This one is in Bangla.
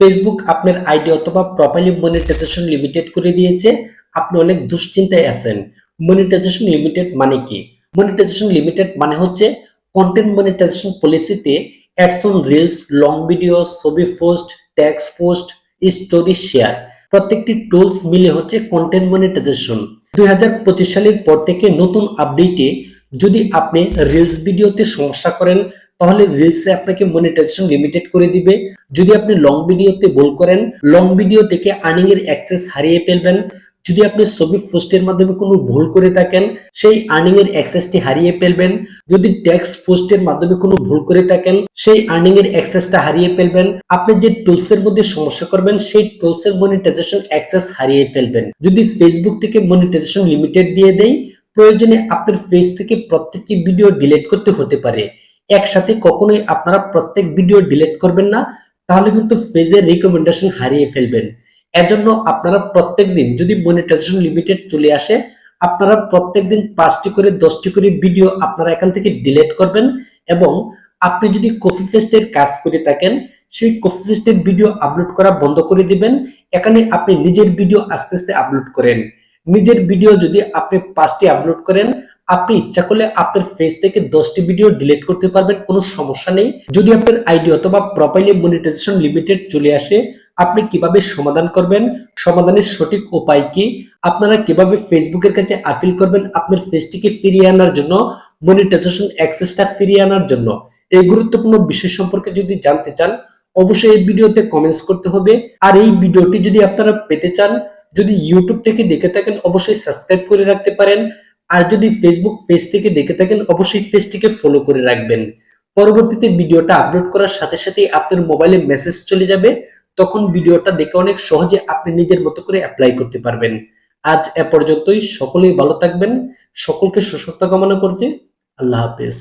ফেসবুক আপনার আইডি অথবা প্রোফাইলে মনিটাইজেশন লিমিটেড করে দিয়েছে। আপনি অনেক দুশ্চিন্তায় আছেন। মনিটাইজেশন লিমিটেড মানে কি? মনিটাইজেশন লিমিটেড মানে হচ্ছে কন্টেন্ট মনিটাইজেশন পলিসিতে ads on reels, long video, ছবি post, text post, story share প্রত্যেকটি টুলস মিলে হচ্ছে কন্টেন্ট মনিটাইজেশন। 2025 সালের পর থেকে নতুন আপডেটে যদি আপনি রিলস ভিডিওতে সমস্যা করেন তাহলে রিলসে আপনাকে মনিটাইজেশন লিমিটেড করে দিবে। যদি আপনি লং ভিডিওতে ভুল করেন, লং ভিডিও থেকে আর্নিং এর অ্যাক্সেস হারিয়ে ফেলবেন। যদি আপনি ছবি পোস্টের মাধ্যমে কোনো ভুল করে থাকেন, সেই আর্নিং এর অ্যাক্সেসটি হারিয়ে ফেলবেন। যদি টেক্সট পোস্টের মাধ্যমে কোনো ভুল করে থাকেন, সেই আর্নিং এর অ্যাক্সেসটা হারিয়ে ফেলবেন। আপনি যে টুলস এর মধ্যে সমস্যা করবেন, সেই টুলস এর মনিটাইজেশন অ্যাক্সেস হারিয়ে ফেলবেন। যদি ফেসবুক থেকে মনিটাইজেশন লিমিটেড দিয়ে দেয়, প্রয়োজনে আপনার পেজ থেকে প্রত্যেকটি ভিডিও ডিলিট করতে হতে পারে। একসাথে কখনোই আপনারা প্রত্যেক ভিডিও ডিলিট করবেন না, তাহলে কিন্তু পেজের রিকমেন্ডেশন হারিয়ে ফেলবেন। এজন্য আপনারা প্রত্যেকদিন যদি মনিটাইজেশন লিমিটেড চলে আসে, আপনারা প্রত্যেকদিন 5টি করে 10টি করে ভিডিও আপনারা এখান থেকে ডিলিট করবেন। এবং আপনি যদি কপি পেস্টের কাজ করে থাকেন, সেই কপি পেস্টের ভিডিও আপলোড করা বন্ধ করে দিবেন। এখানে আপনি নিজের ভিডিও আস্তে আস্তে আপলোড করেন। নিজের ভিডিও যদি আপনি 5টি আপলোড করেন, আপনি ইচ্ছা করলে আপনার পেজ থেকে 10টি ভিডিও ডিলিট করতে পারবেন, কোনো সমস্যা নেই। যদি আপনার আইডি অথবা প্রোফাইলে মনিটাইজেশন লিমিটেড চলে আসে, আপনি কিভাবে সমাধান করবেন, সমাধানের সঠিক উপায় কি, আপনারা কিভাবে ফেসবুকের কাছে আপিল করবেন আপনার পেজটিকে ফিরিয়ে আনার জন্য, মনিটাইজেশন অ্যাক্সেসটা ফিরিয়ে আনার জন্য, এই গুরুত্বপূর্ণ বিষয় সম্পর্কে যদি জানতে চান, অবশ্যই এই ভিডিওতে কমেন্টস করতে হবে। আর এই ভিডিওটি যদি আপনারা পেতে চান, যদি ইউটিউব থেকে দেখে থাকেন অবশ্যই সাবস্ক্রাইব করে রাখতে পারেন। আর যদি ফেসবুক পেজ থেকে দেখে থাকেন অবশ্যই পেজটিকে ফলো করে রাখবেন। পরবর্তীতে ভিডিওটা আপলোড করার সাথে সাথে আপনার মোবাইলে মেসেজ চলে যাবে, তখন ভিডিওটা দেখে অনেক সহজে আপনি নিজের মতো করে অ্যাপ্লাই করতে পারবেন। আজ এ পর্যন্তই। সকলেই ভালো থাকবেন। সকলকে সুস্বাস্থ্য কামনা করছি। আল্লাহ হাফেজ।